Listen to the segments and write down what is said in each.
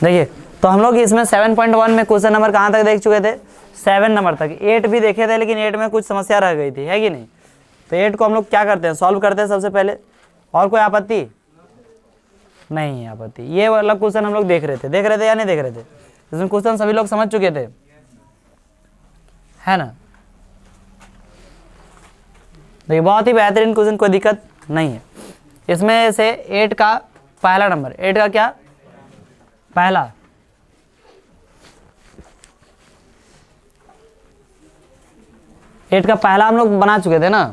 देखिए तो हम लोग इसमें 7.1 में क्वेश्चन नंबर कहाँ तक देख चुके थे, 7 नंबर तक। 8 भी देखे थे लेकिन 8 में कुछ समस्या रह गई थी, है कि नहीं। तो 8 को हम लोग क्या करते हैं, सॉल्व करते हैं सबसे पहले। और कोई आपत्ति नहीं है? आपत्ति, ये वाला क्वेश्चन हम लोग देख रहे थे या नहीं देख रहे थे? इसमें क्वेश्चन सभी लोग समझ चुके थे, है ना। देखिए बहुत ही बेहतरीन क्वेश्चन, कोई दिक्कत नहीं है। इसमें से 8 का पहला नंबर, 8 का क्या पहला, एट का पहला हम लोग बना चुके थे ना।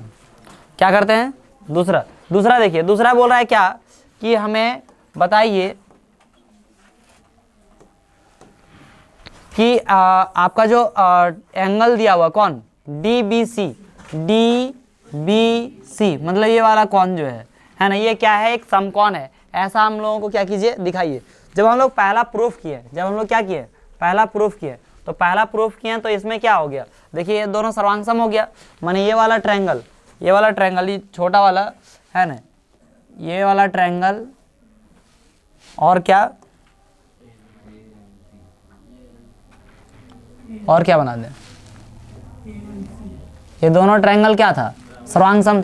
क्या करते हैं दूसरा देखिए, दूसरा बोल रहा है क्या कि हमें बताइए कि आपका जो एंगल दिया हुआ कौन, DBC, मतलब ये वाला कौन जो है ना, ये क्या है, एक समकोण है। ऐसा हम लोगों को क्या कीजिए, दिखाइए। जब हम लोग पहला प्रूफ किए, पहला प्रूफ किए, तो पहला प्रूफ किए तो इसमें क्या हो गया, देखिए ये दोनों सर्वांगसम हो गया। माने ये वाला ट्रायंगल, ये छोटा वाला है ना, ये वाला ट्रायंगल और क्या बना दें, ये दोनों ट्रायंगल क्या था, सर्वांगसम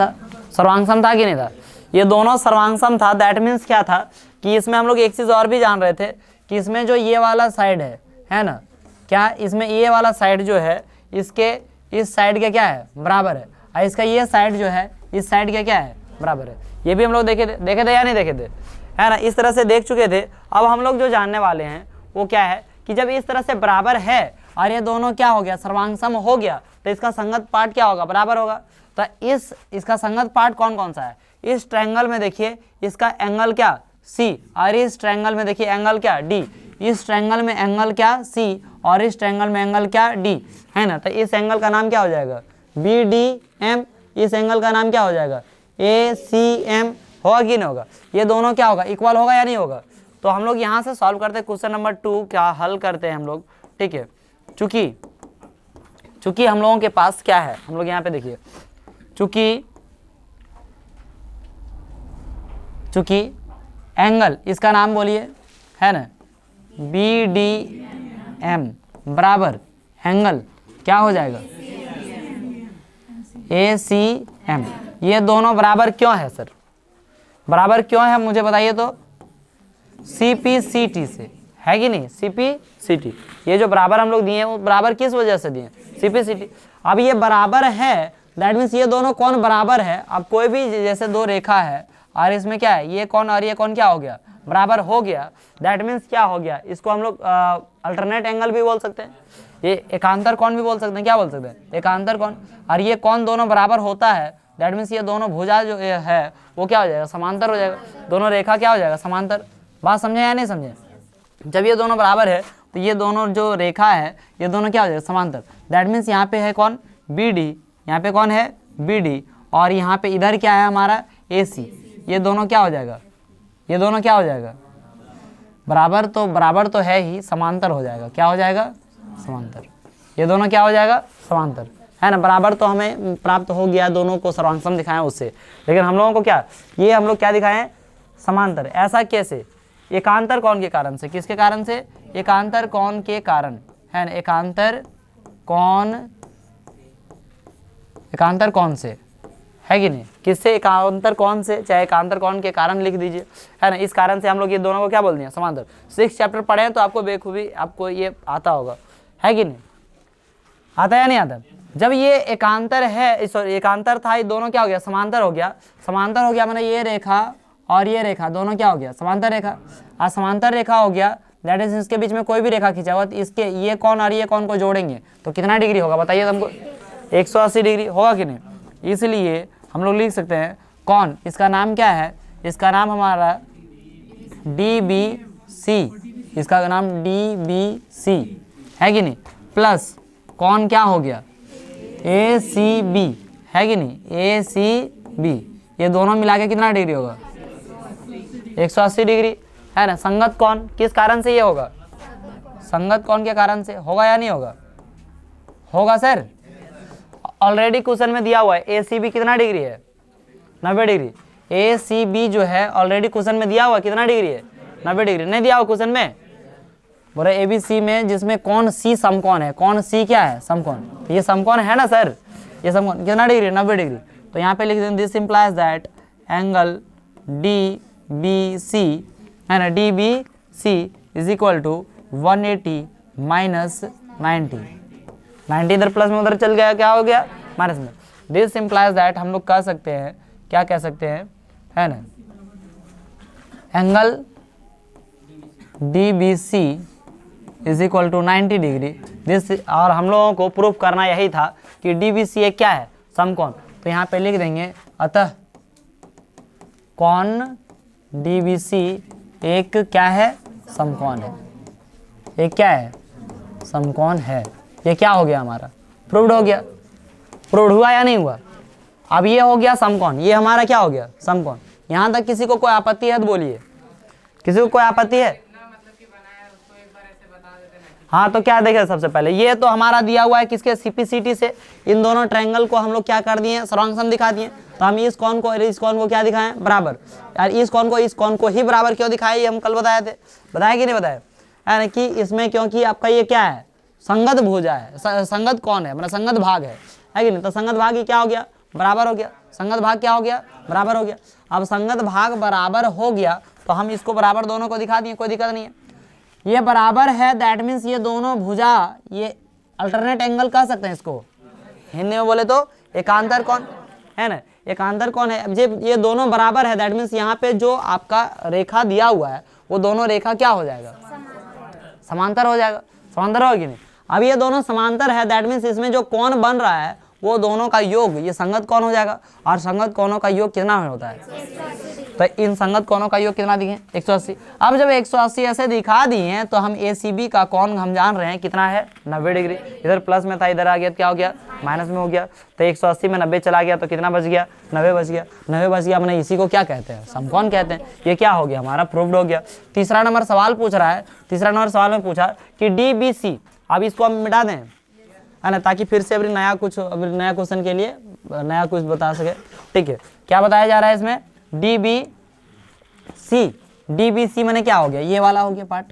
था कि नहीं था? ये दोनों सर्वांगसम था। दैट मीन्स क्या था कि इसमें हम लोग एक चीज़ और भी जान रहे थे कि इसमें जो ये वाला साइड है ना, क्या इसमें ये वाला साइड जो है इसके इस साइड के क्या है, बराबर है। और इसका ये साइड जो है इस साइड के क्या है, बराबर है। ये भी हम लोग देखे थे या नहीं देखे थे, है ना। इस तरह से देख चुके थे। अब हम लोग जो जानने वाले हैं वो क्या है कि जब इस तरह से बराबर है और ये दोनों क्या हो गया, सर्वांगसम हो गया, तो इसका संगत पार्ट क्या होगा, बराबर होगा। तो इसका संगत पार्ट कौन कौन सा है, इस ट्रायंगल में देखिए इसका एंगल क्या C, और इस ट्रायंगल में देखिए एंगल क्या D, इस ट्रायंगल में एंगल क्या C और इस ट्रायंगल में एंगल क्या D, है ना। तो इस एंगल का नाम क्या हो जाएगा, BDM। इस एंगल का नाम क्या हो जाएगा, ACM। होगा कि नहीं होगा, ये दोनों क्या होगा, इक्वल होगा या नहीं होगा। तो हम लोग यहाँ से सॉल्व करते हैं क्वेश्चन नंबर 2 क्या हल करते हैं हम लोग, ठीक है। चूंकि हम लोगों के पास क्या है, हम लोग यहाँ पे देखिए, चूंकि एंगल इसका नाम बोलिए, है ना, BDM बराबर एंगल क्या हो जाएगा, ACM। ये दोनों बराबर क्यों है सर, बराबर क्यों है मुझे बताइए तो, CPCT से, है कि नहीं, CPCT। ये जो बराबर हम लोग दिए हैं वो बराबर किस वजह से दिए, CPCT। अब ये बराबर है, दैट मीन्स ये दोनों कौन बराबर है। अब कोई भी जैसे दो रेखा है और इसमें क्या है, ये कौन और ये कौन क्या हो गया, बराबर हो गया। दैट मीन्स क्या हो गया, इसको हम लोग अल्टरनेट एंगल भी बोल सकते हैं, ये एकांतर कोण भी बोल सकते हैं। क्या बोल सकते हैं, एकांतर कोण। और ये कौन दोनों बराबर होता है, दैट मीन्स ये दोनों भुजा जो है वो क्या हो जाएगा, समांतर हो जाएगा। दोनों रेखा क्या हो जाएगा, समांतर। बात समझे या नहीं समझे। जब ये दोनों बराबर है तो ये दोनों जो रेखा है ये दोनों क्या हो जाएगा, समांतर। दैट मीन्स यहाँ पे है कौन, BD, यहाँ पे कौन है, BD, और यहाँ पे इधर क्या है हमारा, AC। ये दोनों क्या हो जाएगा, ये दोनों क्या हो जाएगा, बराबर तो है ही, समांतर हो जाएगा। क्या हो जाएगा, समांतर। ये दोनों क्या हो जाएगा, समांतर, है ना। बराबर तो हमें प्राप्त हो गया, दोनों को सर्वांगसम दिखाएं उससे, लेकिन हम लोगों को क्या, ये हम लोग क्या दिखाएं, समांतर। ऐसा कैसे, एकांतर कोण के कारण से। किसके कारण से, एकांतर कोण के कारण, है ना। एकांतर कोण से, है कि नहीं, किससे, एकांतर कोण से, चाहे एकांतर कोण के कारण लिख दीजिए, है ना। इस कारण से हम लोग ये दोनों को क्या बोल दिए, समांतर। 6 चैप्टर पढ़े हैं तो आपको बेखूबी आपको ये आता होगा, है कि नहीं, आता या नहीं आता। जब ये एकांतर है, सॉरी एकांतर था, ये दोनों क्या हो गया, समांतर हो गया। समांतर हो गया मैंने ये रेखा और ये रेखा दोनों क्या हो गया, समांतर रेखा। और समांतर रेखा हो गया, दैट इज इसके बीच में कोई भी रेखा खींचा हुआ तो इसके ये कौन और ये कौन को जोड़ेंगे तो कितना डिग्री होगा बताइए हमको, 180 डिग्री होगा कि नहीं। इसलिए हम लोग लिख सकते हैं कौन, इसका नाम क्या है, इसका नाम हमारा DBC, इसका नाम DBC, है कि नहीं, प्लस कौन क्या हो गया, ACB, है कि नहीं, ACB। ये दोनों मिला के कितना डिग्री होगा, 180 डिग्री, है ना। संगत कौन किस कारण से ये होगा, संगत कौन के कारण से होगा या नहीं होगा, होगा सर। ऑलरेडी क्वेश्चन में दिया हुआ है ACB कितना डिग्री है, 90 डिग्री। ACB जो है ऑलरेडी क्वेश्चन में दिया हुआ कितना डिग्री है, 90 डिग्री। नहीं दिया हुआ क्वेश्चन में बोल रहे ए बी सी में जिसमें कौन सी समकोण है, कौन सी क्या है, समकोण। ये समकोण है ना सर, ये समकोण कितना डिग्री, 90 डिग्री। तो यहाँ पे लिख दें this implies that angle D B C है ना, D B C is equal to 180 minus 90 इधर प्लस में उधर चल गया, क्या हो गया माइनस में। दिस इंप्लाइज दैट हम लोग कह सकते हैं, क्या कह सकते हैं, है ना, angle D B C is equal to 90 degree this. और हम लोगों को प्रूफ करना यही था कि डी बी सी एक क्या है, समकोण। तो यहाँ पे लिख देंगे अतः कौन डी बी सी एक क्या है, समकोण है। एक क्या है, समकोण है। ये क्या हो गया हमारा, प्रूव्ड हो गया। प्रूव्ड हुआ या नहीं हुआ। अब ये हो गया समकोण, ये हमारा क्या हो गया, समकोण। यहाँ तक किसी को कोई आपत्ति है तो बोलिए, किसी को कोई आपत्ति है। हाँ तो क्या देखें, सबसे पहले ये तो हमारा दिया हुआ है किसके, सीपीसीटी से। इन दोनों ट्रायंगल को हम लोग क्या कर दिए, सर्वांग दिखा दिए। तो हम इस कोण को इस कोण को क्या दिखाएं, बराबर। यार इस कोण को ही बराबर क्यों दिखाए, ये हम कल बताए थे, बताया कि नहीं बताया, यानी कि इसमें क्योंकि आपका ये क्या है, संगत भुजा है, संगत कोण है, मतलब संगत भाग है कि नहीं। तो संगत भाग ही क्या हो गया, बराबर हो गया। संगत भाग क्या हो गया, बराबर हो गया। अब संगत भाग बराबर हो गया तो हम इसको बराबर दोनों को दिखा दिए, कोई दिक्कत नहीं है। ये बराबर है, दैट मीन्स ये दोनों भुजा, ये अल्टरनेट एंगल कह सकते हैं इसको, हिंदी में बोले तो एकांतर कोण है ना, एकांतर कोण है। जब ये दोनों बराबर है दैट मीन्स यहाँ पे जो आपका रेखा दिया हुआ है वो दोनों रेखा क्या हो जाएगा, समांतर हो जाएगा। समांतर हो कि नहीं। अब ये दोनों समांतर है दैट मीन्स इसमें जो कोण बन रहा है वो दोनों का योग ये संगत कोण हो जाएगा। और संगत कोणों का योग कितना होता है, तो इन संगत कोणों का योग कितना दिए, 180। अब जब 180 ऐसे दिखा दिए हैं तो हम ACB का कोण हम जान रहे हैं कितना है, 90 डिग्री। इधर प्लस में था, इधर आ गया तो क्या हो गया, माइनस में हो गया। तो 180 में 90 चला गया तो कितना बच गया, 90 बच गया। 90 बच गया, हमने इसी को क्या कहते हैं, समकोण कहते हैं। ये क्या हो गया हमारा, प्रूव्ड हो गया। तीसरा नंबर सवाल पूछ रहा है, तीसरा नंबर सवाल में पूछा कि DBC, अब इसको हम मिटा दें है ना, ताकि फिर से अभी नया क्वेश्चन के लिए नया कुछ बता सके। ठीक है, क्या बताया जा रहा है इसमें, DBC मैंने क्या हो गया, ये वाला हो गया पार्ट।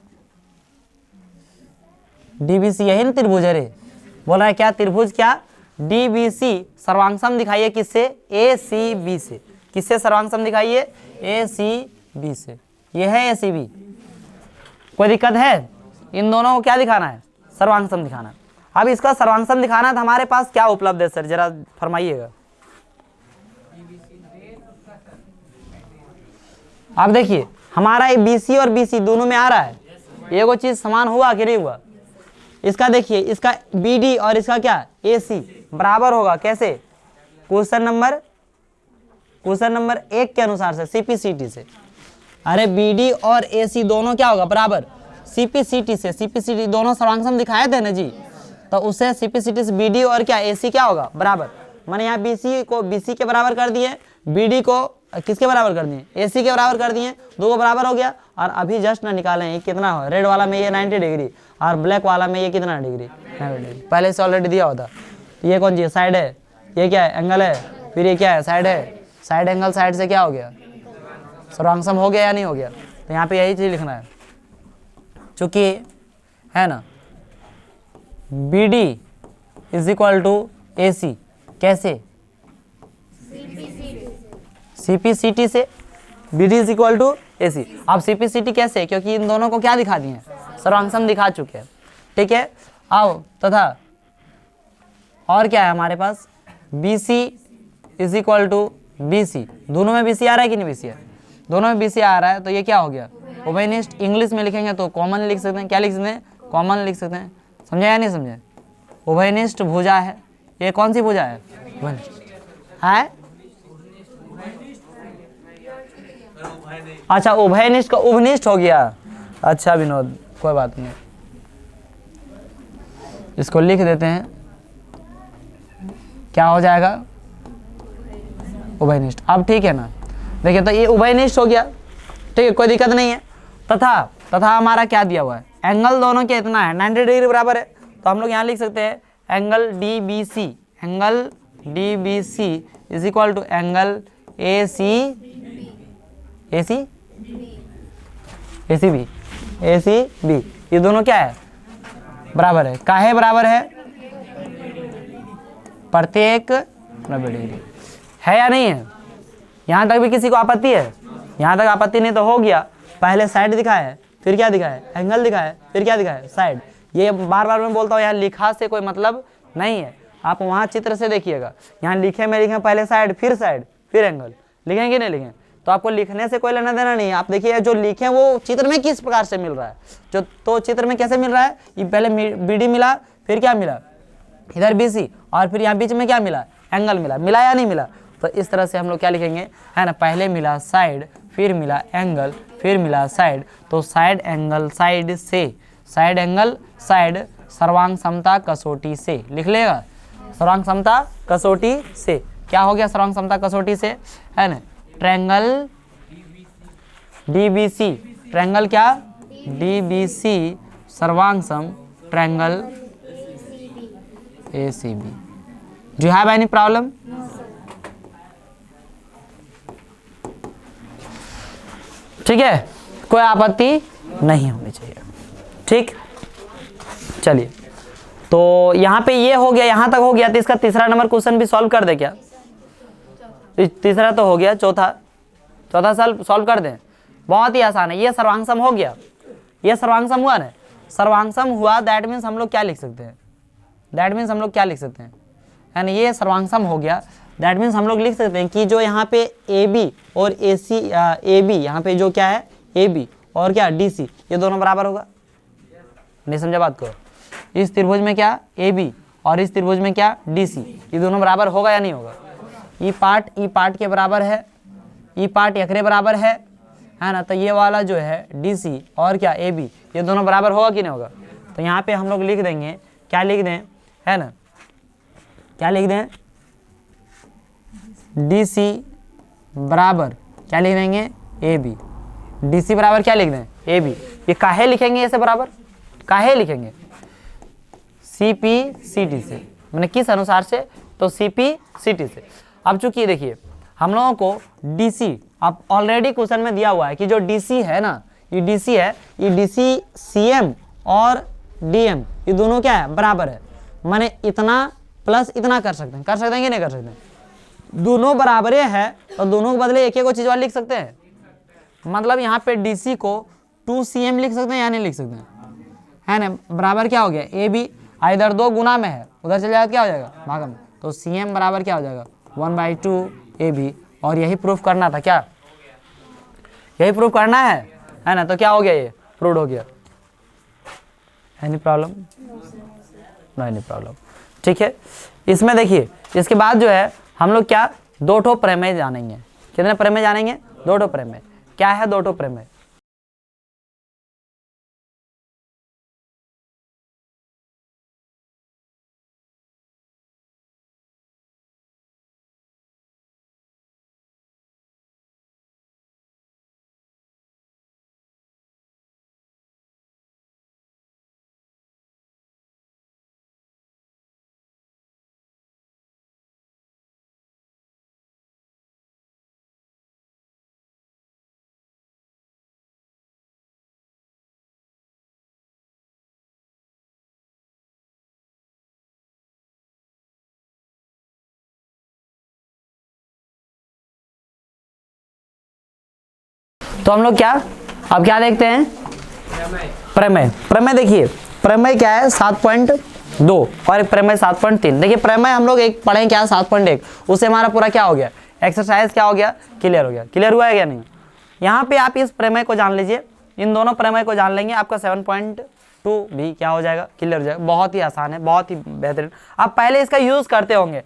DBC यही ना त्रिभुज है रे, बोल रहा है क्या त्रिभुज, क्या DBC सर्वांग दिखाइए किससे, ACB से। किससे सर्वांग दिखाइए, ACB से। ये है ACB, कोई दिक्कत है। इन दोनों को क्या दिखाना है, सर्वांग दिखाना है। अब इसका सर्वांग दिखाना है तो हमारे पास क्या उपलब्ध है सर, जरा फरमाइएगा। अब देखिए हमारा ये BC और BC दोनों में आ रहा है, ये वो चीज समान हुआ कि नहीं हुआ। इसका देखिए, इसका BD और इसका क्या AC बराबर होगा, कैसे, क्वेश्चन नंबर 1 के अनुसार से, CPCT से। अरे BD और AC दोनों क्या होगा, बराबर CPCT से। CPCT दोनों सर्वांग दिखाए थे ना जी, तो उससे CPCT से BD और क्या AC क्या होगा, बराबर। मैंने यहाँ BC को BC के बराबर कर दिए, BD को किसके बराबर कर दिए, AC के बराबर कर दिए, दो को बराबर हो गया। और अभी जस्ट ना निकालें ये कितना हो, रेड वाला में ये 90 डिग्री और ब्लैक वाला में ये कितना डिग्री, 90 डिग्री। पहले से ऑलरेडी दिया होता। ये कौन सी साइड है, ये क्या है, एंगल है, फिर ये क्या है, साइड है। साइड एंगल साइड से क्या हो गया, सर्वांग हो गया या नहीं हो गया। तो यहाँ पे यही चीज लिखना है, चूंकि है ना BD is equal to AC, कैसे, CPCT से। BD is equal to AC। अब CPCT कैसे, क्योंकि इन दोनों को क्या दिखा दिए, सर्वांग दिखा चुके हैं। ठीक है, आओ तथा और क्या है हमारे पास, BC is equal to BC। दोनों में BC आ रहा है कि नहीं, BC है, दोनों में BC आ रहा है। तो ये क्या हो गया, उभयनिष्ठ। इंग्लिश में लिखेंगे तो कॉमन लिख सकते हैं, क्या लिख सकते हैं, कॉमन लिख सकते हैं। समझे या नहीं समझे, उभयनिष्ठ भुजा है। ये कौन सी भुजा है, है, अच्छा उभयनिष्ठ का उभनिष्ठ हो गया। अच्छा विनोद, कोई बात नहीं, इसको लिख देते हैं, क्या हो जाएगा, उभयनिष्ठ। अब ठीक है ना, देखिए तो ये उभयनिष्ठ हो गया, ठीक है, कोई दिक्कत नहीं है। तथा हमारा क्या दिया हुआ है, एंगल दोनों के इतना है, 90 डिग्री बराबर है। तो हम लोग यहाँ लिख सकते हैं angle DBC, angle DBC is equal to angle ACB ये दोनों क्या है, बराबर है। काहे बराबर है, प्रत्येक 90 डिग्री है या नहीं है। यहाँ तक भी किसी को आपत्ति है, यहाँ तक आपत्ति नहीं तो हो गया। पहले साइड दिखाया है, फिर क्या दिखाया है, एंगल दिखाया है, फिर क्या दिखाया है, साइड। ये बार बार मैं बोलता हूँ, यहाँ लिखा से कोई मतलब नहीं है, आप वहाँ चित्र से देखिएगा। यहाँ लिखे में लिखे पहले साइड फिर एंगल, लिखें कि नहीं लिखें, तो आपको लिखने से कोई लेना देना नहीं है। आप देखिए जो लिखे वो चित्र में किस प्रकार से मिल रहा है, जो तो चित्र में कैसे मिल रहा है, ये पहले BD मिला, फिर क्या मिला, इधर BC, और फिर यहाँ बीच में क्या मिला, एंगल मिला या नहीं मिला। तो इस तरह से हम लोग क्या लिखेंगे, है ना, पहले मिला साइड, फिर मिला एंगल, फिर मिला साइड, तो साइड एंगल साइड से, साइड एंगल साइड सर्वांग समता कसौटी से लिख लेगा। सर्वांग समता कसौटी से क्या हो गया, सर्वांग समता कसौटी से, है ना, ट्रायंगल DBC, ट्रायंगल क्या DBC सर्वांग सम triangle ACB। Do you have any problem? ठीक है, कोई आपत्ति नहीं होनी चाहिए। ठीक, चलिए, तो यहाँ पे ये हो गया, यहाँ तक हो गया, तो इसका तीसरा नंबर क्वेश्चन भी सॉल्व कर दे क्या। तीसरा तो हो गया, चौथा सॉल्व कर दें। बहुत ही आसान है, ये सर्वांगसम हो गया, ये सर्वांगसम हुआ ना, सर्वांगसम हुआ, दैट मीन्स हम लोग क्या लिख सकते हैं, दैट मीन्स हम लोग क्या लिख सकते हैं, है ना, ये सर्वांगसम हो गया। दैट मीन्स हम लोग लिख सकते हैं कि जो यहाँ पे AB और AB, यहाँ पे जो क्या है AB और क्या DC, ये दोनों बराबर होगा। नहीं समझा बात को, इस त्रिभुज में क्या AB और इस त्रिभुज में क्या DC, ये दोनों बराबर होगा या नहीं होगा। ई पार्ट के बराबर है, ई पार्ट एकरे बराबर है ना, तो ये वाला जो है DC और क्या AB, ये दोनों बराबर होगा कि नहीं होगा। तो यहाँ पे हम लोग लिख देंगे, क्या लिख दें, है ना, क्या लिख दें, DC बराबर क्या लिख देंगे AB, DC बराबर क्या लिख दें AB। ये काहे लिखेंगे, ऐसे बराबर काहे लिखेंगे, CP CT से, मैंने किस अनुसार से, तो CP CT से। अब चूंकि देखिए हम लोगों को DC, अब ऑलरेडी क्वेश्चन में दिया हुआ है कि जो DC है ना, ये DC है, ये DC CM और DM ये दोनों क्या है, बराबर है। माने इतना प्लस इतना कर सकते हैं कि नहीं कर सकते हैं, दोनों बराबरे है, तो दोनों के बदले एक चीज और लिख सकते हैं। मतलब यहाँ पे DC को 2CM लिख सकते हैं या नहीं लिख सकते हैं, है ना, बराबर क्या हो गया AB, इधर 2 गुना में है, उधर चले जाए क्या हो जाएगा, भागा में, तो CM बराबर क्या हो जाएगा 1/2 AB। और यही प्रूफ करना था, क्या यही प्रूफ करना है ना, तो क्या हो गया, ये प्रूव हो गया। Any problem, no any problem. ठीक है, इसमें देखिए इसके बाद जो है हम लोग क्या 2 ठो प्रमेय जानेंगे। कितने प्रमेय जानेंगे, 2 ठो प्रमेय। क्या है 2 ठो प्रमेय, तो हम लोग क्या अब क्या देखते हैं, प्रमेय। प्रमेय देखिए, प्रमेय क्या है 7.2 और एक प्रमेय 7.3। देखिए प्रमेय हम लोग एक पढ़े क्या 7.1, उससे हमारा पूरा क्या हो गया, एक्सरसाइज क्या हो गया, क्लियर हो गया। क्लियर हुआ है क्या नहीं। यहाँ पे आप इस प्रमेय को जान लीजिए, इन दोनों प्रमेय को जान लेंगे, आपका 7.2 भी क्या हो जाएगा, क्लियर हो जाएगा। बहुत ही आसान है, बहुत ही बेहतरीन। आप पहले इसका यूज करते होंगे,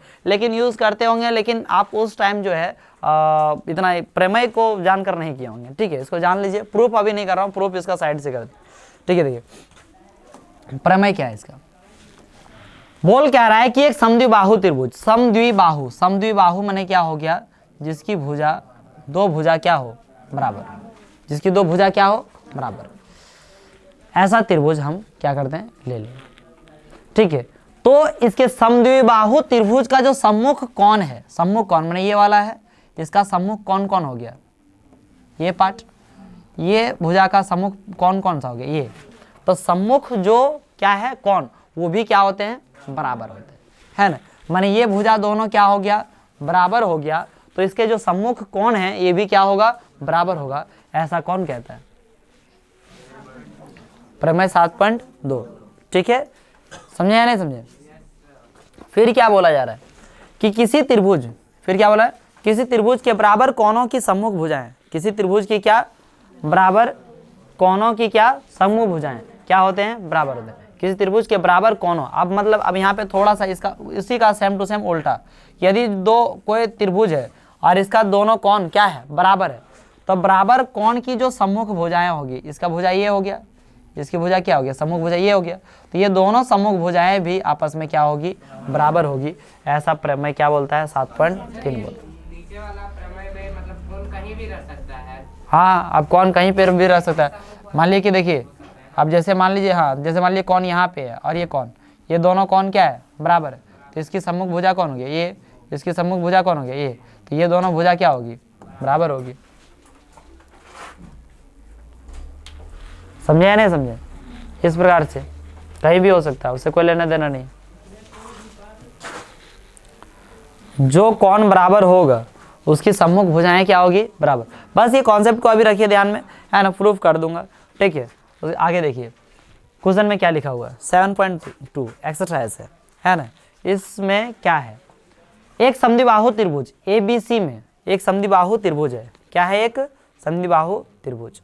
लेकिन आप उस टाइम जो है इतना प्रमेय को जानकर नहीं किए होंगे। ठीक है, इसको जान लीजिए। प्रूफ अभी नहीं कर रहा हूँ, प्रूफ इसका साइड से कर दे। ठीक है, देखिए प्रमेय क्या है इसका, बोल क्या रहा है कि एक समद्विबाहु त्रिभुज, समद्विबाहु माने क्या हो गया, जिसकी भुजा 2 भुजा क्या हो बराबर, जिसकी 2 भुजा क्या हो बराबर, ऐसा त्रिभुज हम क्या करते हैं ले लें। ठीक है, तो इसके समद्विबाहु त्रिभुज का जो सम्मुख कौन है, सम्मुख कौन माने ये वाला है, इसका सम्मुख कौन कौन हो गया, ये पार्ट, ये भुजा का सम्मुख कौन कौन सा हो गया, ये तो सम्मुख जो क्या है कोण, वो भी क्या होते हैं, बराबर होते हैं, है ना। माने ये भुजा दोनों क्या हो गया, बराबर हो गया, तो इसके जो सम्मुख कोण है ये भी क्या होगा, बराबर होगा। ऐसा कौन कहता है? प्रमेय 7.2। ठीक है, समझे या नहीं समझे? फिर क्या बोला जा रहा है कि किसी त्रिभुज, फिर क्या बोला है, किसी त्रिभुज के बराबर कोणों की सम्मुख भुजाएं, किसी त्रिभुज की क्या बराबर कोणों की क्या सम्मुख भुजाएं क्या होते हैं, बराबर होते हैं। किसी त्रिभुज के बराबर कोणों, अब मतलब अब यहाँ पे थोड़ा सा इसका इसी का सेम टू सेम उल्टा, यदि दो कोई त्रिभुज है और इसका दोनों कोण क्या है, बराबर है, तो बराबर कोण की जो सम्मुख भुजाएं होगी, इसका भुजा ये हो गया, इसकी भुजा क्या हो गया, सम्मुख भुजा ये हो गया, तो ये दोनों सम्मुख भुजाएं भी आपस में क्या होगी, बराबर होगी। ऐसा प्रमेय क्या बोलता है, 7.3 बोलता है। नीचे वाला प्रमेय में मतलब कौन कहीं भी रह सकता है। हाँ, अब कौन कहीं पर भी रह सकता है। मान लीजिए कि देखिए, अब जैसे मान लीजिए, हाँ जैसे मान लीजिए कौन यहाँ पे है और ये कौन, ये दोनों कौन क्या है, बराबर है, तो इसकी सम्मुख भुजा कौन हो गया, ये, इसकी सम्मुख भुजा कौन हो गया, ये, तो ये दोनों भुजा क्या होगी, बराबर होगी। समझे या नहीं समझे? इस प्रकार से कहीं भी हो सकता है, उससे कोई लेना देना नहीं। जो कोण बराबर होगा उसकी सम्मुख भुजाएं क्या होगी, बराबर। बस ये कॉन्सेप्ट को अभी रखिए ध्यान में, है ना, प्रूफ कर दूंगा। ठीक है, तो आगे देखिए क्वेश्चन में क्या लिखा हुआ है, 7.2 एक्सरसाइज है ना। इसमें क्या है, एक समद्विबाहु त्रिभुज ABC में एक समद्विबाहु त्रिभुज है, क्या है, एक समद्विबाहु त्रिभुज।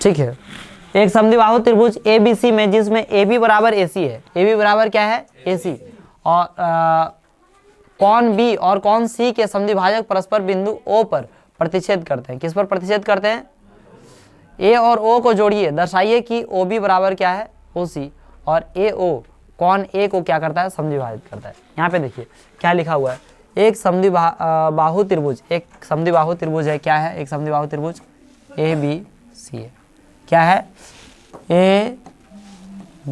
ठीक है, एक समद्विबाहु त्रिभुज ABC में जिसमें AB बराबर AC है, AB बराबर क्या है, AC, और कोण B और कोण C के समद्विभाजक परस्पर बिंदु O पर प्रतिच्छेद करते हैं। किस पर प्रतिच्छेद करते हैं, A और O को जोड़िए, दर्शाइए कि OB बराबर क्या है, OC, और AO कोण A को क्या करता है, समद्विभाजित करता है। यहाँ पे देखिए क्या लिखा हुआ है, एक समद्विबाहु त्रिभुज, एक समद्विबाहु त्रिभुज है, क्या है, एक समद्विबाहु त्रिभुज ABC है, क्या है, A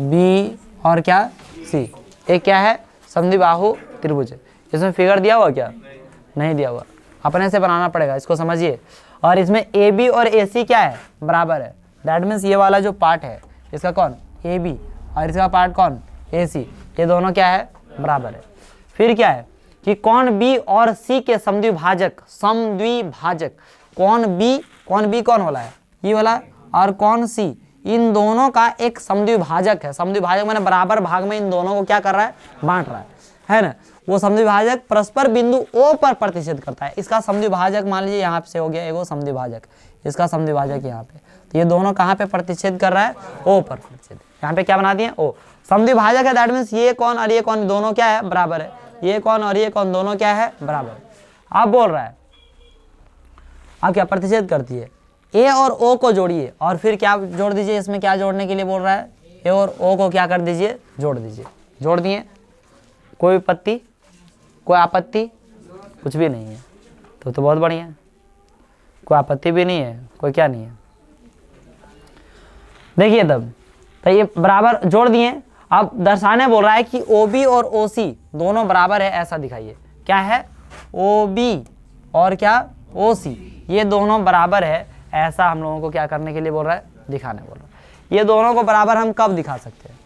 B और क्या C, एक क्या है, समद्विबाहु त्रिभुज है। इसमें फिगर दिया हुआ क्या, नहीं दिया हुआ, अपने से बनाना पड़ेगा, इसको समझिए। और इसमें AB और AC क्या है, बराबर है। दैट मीन्स ये वाला जो पार्ट है इसका कौन, AB, और इसका पार्ट कौन, AC, ये दोनों क्या है, बराबर है। फिर क्या है कि कोण B और C के समद्विभाजक, समद्विभाजक कोण B कौन वाला है, ये वाला, और कोण C, इन दोनों का एक समद्विभाजक है। समद्विभाजक माने बराबर भाग में इन दोनों को क्या कर रहा है, बांट रहा है ना। वो समद्विभाजक परस्पर बिंदु O पर प्रतिच्छेद करता है। इसका समद्विभाजक मान लीजिए यहाँ से हो गया एगो समद्विभाजक, इसका समद्विभाजक यहाँ पे, तो ये दोनों कहाँ पे प्रतिच्छेद कर रहा है, O पर प्रतिच्छेद। यहाँ पे क्या बना दिए, O समद्विभाजक है, दैट मीन्स ये कोण और ये कोण दोनों क्या है, बराबर है, ये कोण और ये कोण दोनों क्या है, बराबर है। अब बोल रहा है, अब क्या प्रतिच्छेद करती है, A और O को जोड़िए, और फिर क्या जोड़ दीजिए, इसमें क्या जोड़ने के लिए बोल रहा है, A और O को क्या कर दीजिए, जोड़ दीजिए। जोड़ दिए, कोई विपत्ति, कोई आपत्ति, कुछ भी नहीं है, तो बहुत बढ़िया है, कोई आपत्ति भी नहीं है, कोई क्या नहीं है। देखिए तब तो ये बराबर जोड़ दिए। अब दर्शाने बोल रहा है कि OB और OC दोनों बराबर है, ऐसा दिखाइए। क्या है, OB और क्या OC, ये दोनों बराबर है, ऐसा हम लोगों को क्या करने के लिए बोल रहा है, दिखाने बोल रहा है। ये दोनों को बराबर हम कब दिखा सकते हैं,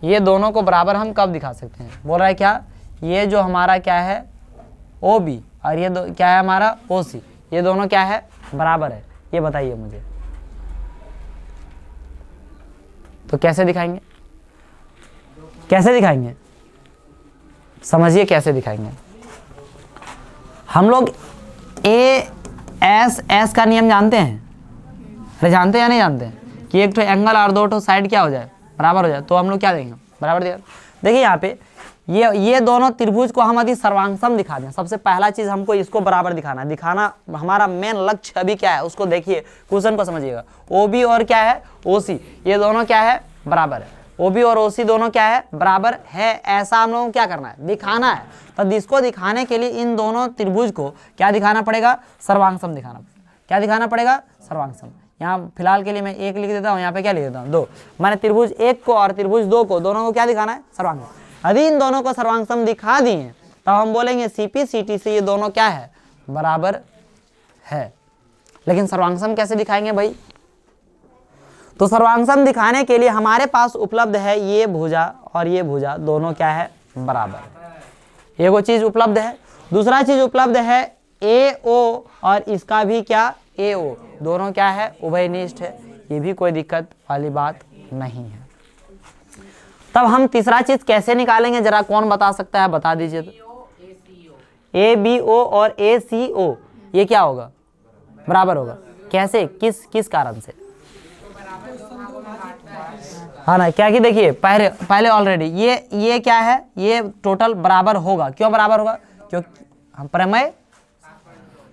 ये दोनों को बराबर हम कब दिखा सकते हैं, बोल रहा है क्या, ये जो हमारा क्या है OB और ये क्या है हमारा OC, ये दोनों क्या है, बराबर है, ये बताइए मुझे। तो कैसे दिखाएंगे, कैसे दिखाएंगे, समझिए कैसे दिखाएंगे। हम लोग AS का नियम जानते हैं, अरे जानते हैं या नहीं जानते हैं, कि एक तो एंगल और दो तो साइड क्या हो जाए, बराबर हो जाए, तो हम लोग क्या देंगे, बराबर दिया। देखिए यहाँ पे ये दोनों त्रिभुज को हम यदि सर्वांगसम दिखा दें, सबसे पहला चीज हमको इसको बराबर दिखाना है, दिखाना हमारा मेन लक्ष्य अभी क्या है, उसको देखिए, क्वेश्चन को समझिएगा। OB और क्या है OC, ये दोनों क्या है, बराबर है। OB और OC दोनों क्या है, बराबर है, ऐसा हम लोगों को क्या करना है, दिखाना है। तो इसको दिखाने के लिए इन दोनों त्रिभुज को क्या दिखाना पड़ेगा, सर्वांगसम दिखाना पड़ेगा। क्या दिखाना पड़ेगा, सर्वांगसम। यहाँ फिलहाल के लिए मैं 1 लिख देता हूँ, यहाँ पे क्या लिख देता हूँ, 2, मैंने त्रिभुज 1 को और त्रिभुज 2 को दोनों को क्या दिखाना है, सर्वांगसम। यदि इन दोनों को सर्वांगसम दिखा दिए तब हम बोलेंगे CP CT से ये दोनों क्या है, बराबर है। लेकिन सर्वांग सम कैसे दिखाएंगे भाई? तो सर्वांग सम दिखाने के लिए हमारे पास उपलब्ध है ये भुजा और ये भुजा दोनों क्या है? बराबर। एक वो चीज उपलब्ध है। दूसरा चीज उपलब्ध है AO और इसका भी क्या? AO दोनों क्या है? उभयनिष्ठ है। ये भी कोई दिक्कत वाली बात नहीं है। तब हम तीसरा चीज कैसे निकालेंगे जरा कौन बता सकता है? बता दीजिए तो। ABO और ACO ये क्या होगा? बराबर होगा। कैसे? किस कारण से? हाँ ना, क्या कि देखिए पहले ऑलरेडी ये क्या है? ये टोटल बराबर होगा। क्यों बराबर होगा? क्योंकि हम प्रमेय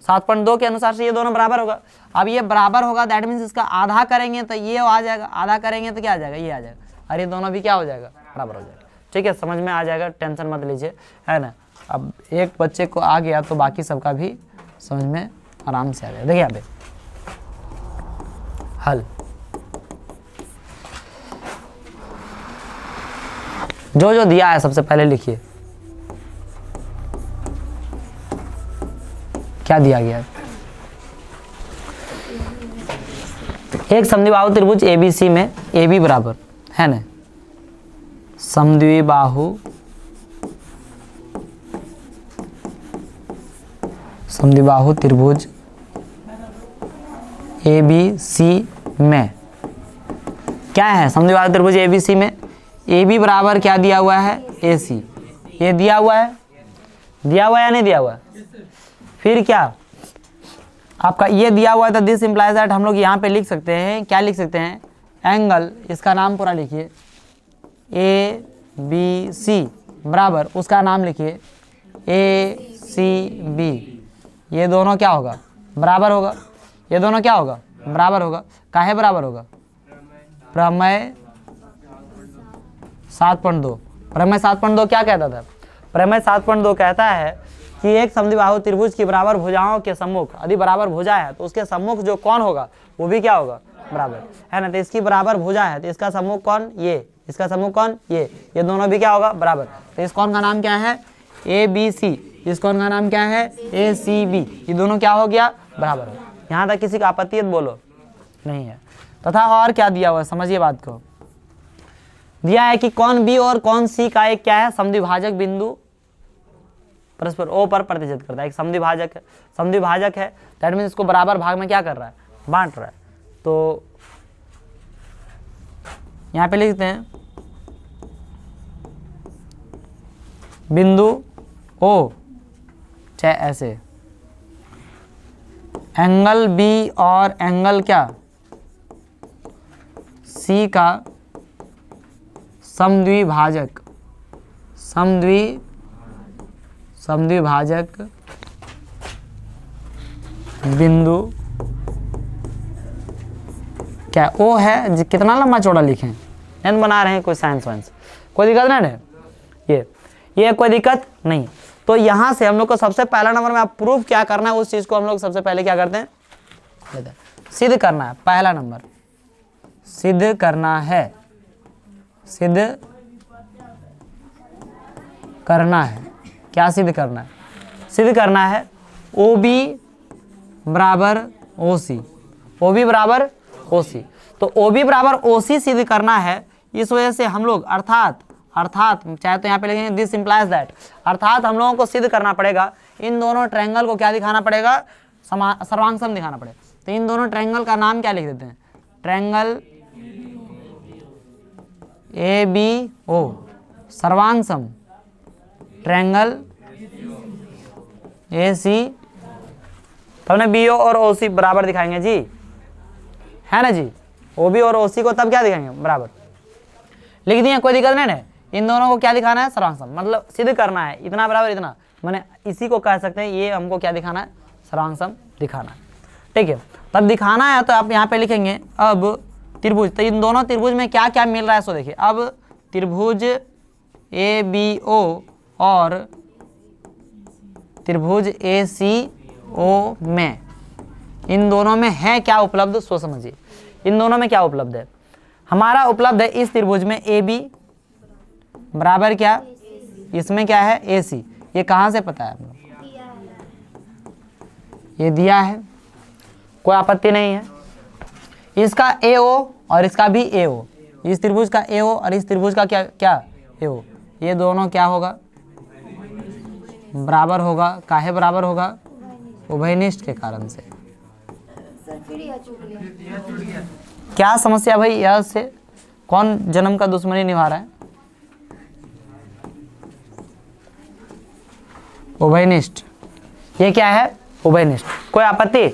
7.2 के अनुसार से ये दोनों बराबर होगा। अब ये बराबर होगा दैट मीन्स इसका आधा करेंगे तो ये आ जाएगा, आधा करेंगे तो क्या आ जाएगा? ये आ जाएगा। और ये दोनों भी क्या हो जाएगा? बराबर हो जाएगा। ठीक है, समझ में आ जाएगा, टेंशन मत लीजिए, है ना। अब एक बच्चे को आ गया तो बाकी सबका भी समझ में आराम से आ जाएगा। देखिए यहाँ पे हल जो दिया है सबसे पहले लिखिए क्या दिया गया है। एक समद्विबाहु त्रिभुज ABC में AB बराबर है ना, समद्विबाहु त्रिभुज ABC में क्या है? समद्विबाहु त्रिभुज ABC में AB बराबर क्या दिया हुआ है? AC। ये दिया हुआ है या नहीं दिया हुआ है? फिर क्या आपका ये दिया हुआ है तो दिस इंप्लाइज दैट हम लोग यहाँ पे लिख सकते हैं, क्या लिख सकते हैं? एंगल, इसका नाम पूरा लिखिए ABC बराबर उसका नाम लिखिए ACB। ये दोनों क्या होगा? बराबर होगा। ये दोनों क्या होगा? बराबर होगा। काहे बराबर होगा? प्रमेय 7.2। प्रमेय 7.2 क्या कहता था? प्रमेय 7.2 कहता है कि एक समद्विबाहु त्रिभुज की बराबर भुजाओं के सम्मुख यदि बराबर भुजा है तो उसके सम्मुख जो कौन होगा वो भी क्या होगा? बराबर, है ना। तो इसकी बराबर भुजा है तो इसका सम्मुख कौन? ये। इसका सम्मुख कौन? ये दोनों भी क्या होगा? बराबर। तो इस कौन का नाम क्या है? ABC। इस कौन का नाम क्या है? ACB। ये दोनों क्या हो गया? बराबर हो। यहाँ तक किसी का आपत्ति बोलो नहीं है। तथा और क्या दिया हुआ है समझिए बात को। दिया है कि कौन B और कौन C का एक क्या है? समद्विभाजक बिंदु परस्पर O पर प्रतिच्छेद करता है। एक समद्विभाजक है दैट मीन्स इसको बराबर भाग में क्या कर रहा है? बांट रहा है। तो यहाँ पे लिखते हैं बिंदु O चाहे ऐसे एंगल B और एंगल क्या? C का समद्विभाजक बिंदु क्या O है? कितना लंबा चौड़ा लिखें? एन बना रहे हैं कोई साइंस वाइंस, कोई दिक्कत नहीं है। ये कोई दिक्कत नहीं। तो यहाँ से हम लोग को सबसे पहला नंबर में आप प्रूफ क्या करना है उस चीज को हम लोग सबसे पहले क्या करते हैं? सिद्ध करना है। पहला नंबर सिद्ध करना है। क्या सिद्ध करना है? सिद्ध करना है OB बराबर OC। OB बराबर OC। तो OB बराबर OC सिद्ध करना है। इस वजह से हम लोग अर्थात चाहे तो यहाँ पे लिखेंगे दिस इंप्लाइज दैट, अर्थात हम लोगों को सिद्ध करना पड़ेगा इन दोनों ट्रायंगल को क्या दिखाना पड़ेगा? सर्वांग सम दिखाना पड़ेगा। तो इन दोनों ट्रायंगल का नाम क्या लिख देते हैं? ट्रायंगल ABO सर्वांग सम, ट्रायंगल AC तब ना BO और OC बराबर दिखाएंगे जी, है ना जी। OB और OC को तब क्या दिखाएंगे? बराबर लिख दिए, कोई दिक्कत नहीं है। इन दोनों को क्या दिखाना है? सर्वांग सम, मतलब सिद्ध करना है इतना बराबर इतना, मैंने इसी को कह सकते हैं ये हमको क्या दिखाना है? सर्वांग सम दिखाना है। ठीक है, तब दिखाना है तो आप यहाँ पे लिखेंगे अब त्रिभुज। तो इन दोनों त्रिभुज में क्या क्या मिल रहा है सो देखिए। अब त्रिभुज ABO और त्रिभुज ACO में इन दोनों में है क्या उपलब्ध सो समझिए। इन दोनों में क्या उपलब्ध है? हमारा उपलब्ध है इस त्रिभुज में AB बराबर क्या? इसमें क्या है? AC। ये कहाँ से पता है हम लोग? ये दिया है, कोई आपत्ति नहीं है। इसका AO और इसका भी AO, इस त्रिभुज का AO और इस त्रिभुज का क्या AO, ये दोनों क्या होगा, बराबर होगा। काहे बराबर होगा, उभयनिष्ठ के कारण से। क्या समस्या भाई, यह से कौन जन्म का दुश्मनी निभा रहा है, उभयनिष्ठ, ये क्या है, उभयनिष्ठ। कोई आपत्ति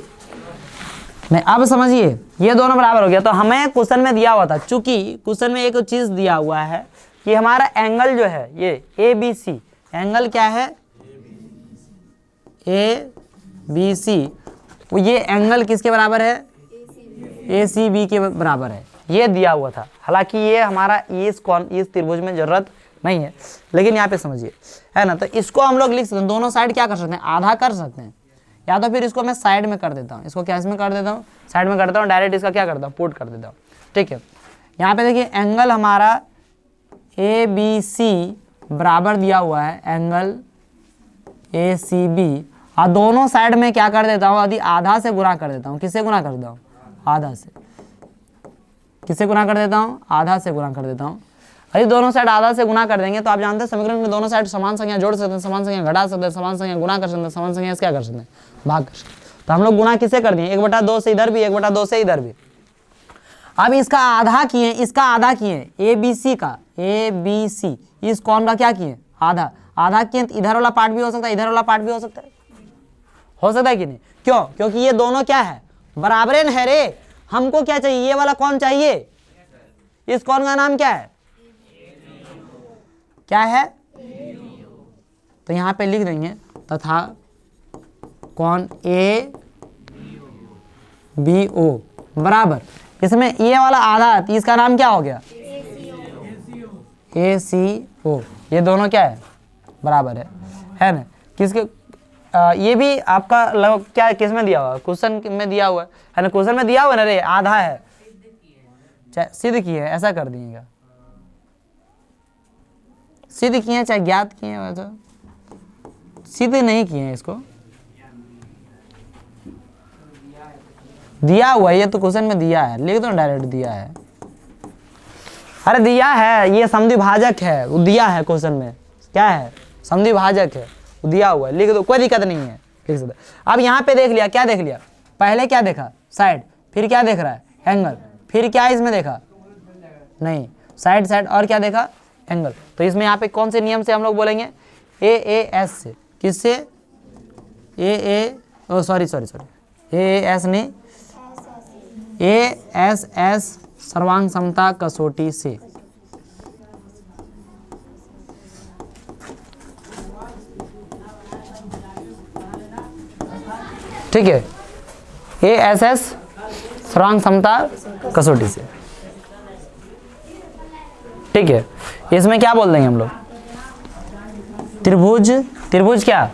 नहीं। अब समझिए ये दोनों बराबर हो गया। तो हमें क्वेश्चन में दिया हुआ था, चूंकि क्वेश्चन में एक चीज दिया हुआ है कि हमारा एंगल जो है ये ABC, एंगल क्या है, ABC, ये एंगल किसके बराबर है, ACB के बराबर है, ये दिया हुआ था। हालांकि ये हमारा इस त्रिभुज में जरूरत नहीं है, लेकिन यहाँ पे समझिए, है ना। तो इसको हम लोग लिख सकते हैं, दोनों साइड क्या कर सकते हैं, आधा कर सकते हैं, या तो फिर इसको मैं साइड में कर देता हूँ, इसको क्या इसमें कर देता हूँ, साइड में कर देता हूँ, डायरेक्ट इसका क्या करता हूँ, पुट कर देता हूँ। ठीक है, यहाँ पे देखिए एंगल हमारा ABC बराबर दिया हुआ है एंगल ACB, और दोनों साइड में क्या कर देता हूँ, यदि आधा से गुणा कर देता हूँ। किससे गुणा कर देता हूँ, आधा से। किससे गुणा कर देता हूँ, आधा से गुणा कर देता हूँ। यदि दोनों साइड आधा से गुणा कर देंगे तो आप जानते हैं समीकरण में दोनों साइड समान संख्या जोड़ सकते हैं, समान संख्या घटा सकते हैं, समान संख्या गुणा कर सकते हैं, समान संख्या क्या कर सकते हैं, भाग कर सकते हैं। तो हम लोग गुणा किससे कर दिए, 1/2 से इधर भी, 1/2 से इधर भी। अब इसका आधा किए, इसका आधा किए, ABC का, ABC इस कौन का क्या किए, आधा, आधा किए, इधर वाला पार्ट भी हो सकता है, इधर वाला पार्ट भी हो सकता है कि नहीं। क्यों, क्योंकि ये दोनों क्या है, बराबर है रे। हमको क्या चाहिए, ये वाला कौन चाहिए, इस कौन का नाम क्या है, क्या है, तो यहां पे लिख देंगे तथा कौन ABO बराबर, इसमें ये वाला आधा, इसका नाम क्या हो गया, ACO। ये दोनों क्या है, बराबर है ना। किसके ये भी आपका लगभग क्या किस में दिया हुआ, क्वेश्चन में दिया हुआ है ना, क्वेश्चन में दिया हुआ ना रे, आधा है, चाहे सिद्ध किए, ऐसा कर दिएगा, सिद्ध किए चाहे ज्ञात किए, वैसा सिद्ध नहीं किए हैं, इसको दिया हुआ है, ये तो क्वेश्चन में दिया है, लिख दो डायरेक्ट दिया है। अरे दिया है, ये समद्विभाजक है, वो दिया है क्वेश्चन में, क्या है, समद्विभाजक है, वो दिया हुआ है, लिख दो, कोई दिक्कत नहीं है, लिख सकते। अब यहाँ पे देख लिया, क्या देख लिया, पहले क्या देखा, साइड, फिर क्या देख रहा है, एंगल, फिर क्या इसमें देखा, नहीं, साइड साइड, और क्या देखा, एंगल। तो इसमें यहाँ पे कौन से नियम से हम लोग बोलेंगे, AAS से, किससे, AAS नहीं, ASS सर्वांग समता कसौटी से। ठीक है, ASS सर्वांग समता कसौटी से। ठीक है, इसमें क्या बोल देंगे हम लोग, त्रिभुज क्या,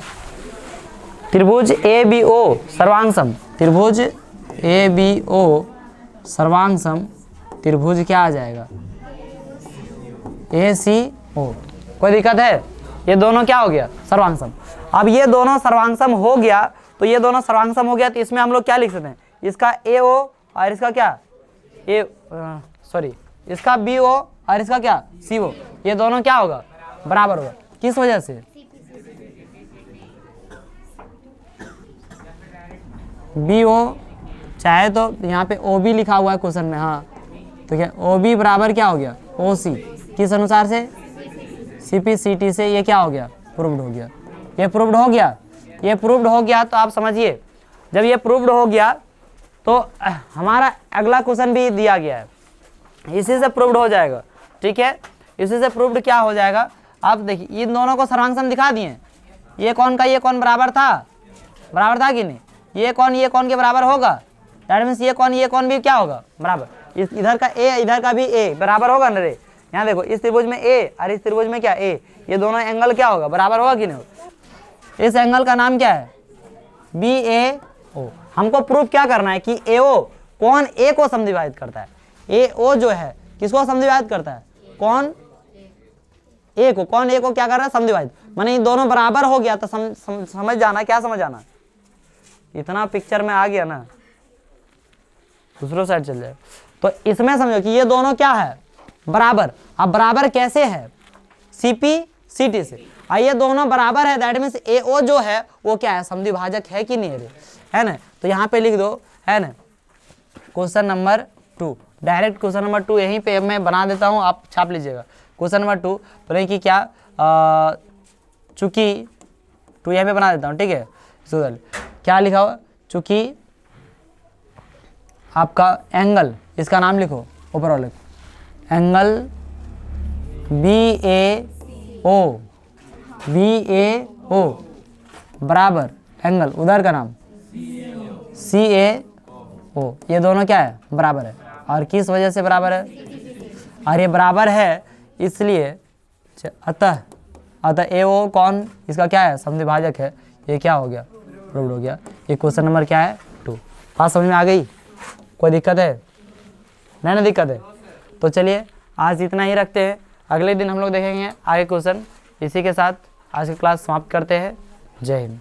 त्रिभुज ABO सर्वांग सम, त्रिभुज ABO सर्वांग सम त्रिभुज क्या आ जाएगा, ACO। कोई दिक्कत है, ये दोनों क्या हो गया, सर्वांग सम। अब ये दोनों सर्वांग सम हो गया, तो ये दोनों सर्वांग सम हो गया, तो इसमें हम लोग क्या लिख सकते हैं, इसका AO और इसका क्या, इसका BO और इसका क्या, CO, ये दोनों क्या होगा, बराबर होगा। किस वजह से, BO चाहे तो यहाँ पे OB लिखा हुआ है क्वेश्चन में, हाँ, तो क्या OB बराबर क्या हो गया, OC, किस अनुसार से, CP/CT से, ये क्या हो गया, प्रूव्ड हो गया, ये प्रूव्ड हो गया, ये प्रूव्ड हो गया। तो आप समझिए, जब ये प्रूव्ड हो गया तो हमारा अगला क्वेश्चन भी दिया गया है, इसी से प्रूव्ड हो जाएगा। ठीक है, इसी से प्रूव्ड क्या हो जाएगा, आप देखिए इन दोनों को सर्वांग सम दिखा दिए, ये कौन का ये कौन बराबर था कि नहीं, ये कौन के बराबर होगा, दैट मीन्स ये कौन भी क्या होगा, बराबर, इधर का A इधर का भी A बराबर होगा ना रे। यहाँ देखो, इस त्रिभुज में A और इस त्रिभुज में क्या A, ये दोनों एंगल क्या होगा, बराबर होगा कि नहीं। इस एंगल का नाम क्या है, BAO। हमको प्रूफ क्या करना है कि AO कौन A को समद्विभाजित करता है, AO जो है किसको समद्विभाजित करता है, कौन A को क्या कर रहा है, समद्विभाजित। माने इन दोनों बराबर हो गया तो समझ जाना, क्या समझ आना, इतना पिक्चर में आ गया ना, दूसरों साइड चल जाएगा। तो इसमें समझो कि ये दोनों क्या है, बराबर। अब बराबर कैसे है, CP CT से। ये दोनों बराबर है, दैट मीन्स AO जो है वो क्या है, समद्विभाजक है कि नहीं है ना। तो यहाँ पे लिख दो, है ना, question number 2, direct question number 2 यहीं पे मैं बना देता हूँ, आप छाप लीजिएगा। क्वेश्चन नंबर 2 बोले कि क्या, चूंकि 2 यहाँ पे बना देता हूँ, ठीक है। क्या लिखा हुआ, चूंकि आपका एंगल, इसका नाम लिखो ऊपर वाले, एंगल BAO बराबर एंगल उधर का नाम CAO, ये दोनों क्या है, बराबर है। और किस वजह से बराबर है, और ये बराबर है इसलिए, अतः AO कौन, इसका क्या है, समद्विभाजक है। ये क्या हो गया, प्रूव्ड हो गया। ये क्वेश्चन नंबर क्या है, 2। बात समझ में आ गई, कोई दिक्कत है, नहीं ना दिक्कत है। तो चलिए आज इतना ही रखते हैं, अगले दिन हम लोग देखेंगे आगे क्वेश्चन। इसी के साथ आज की क्लास समाप्त करते हैं। जय हिंद।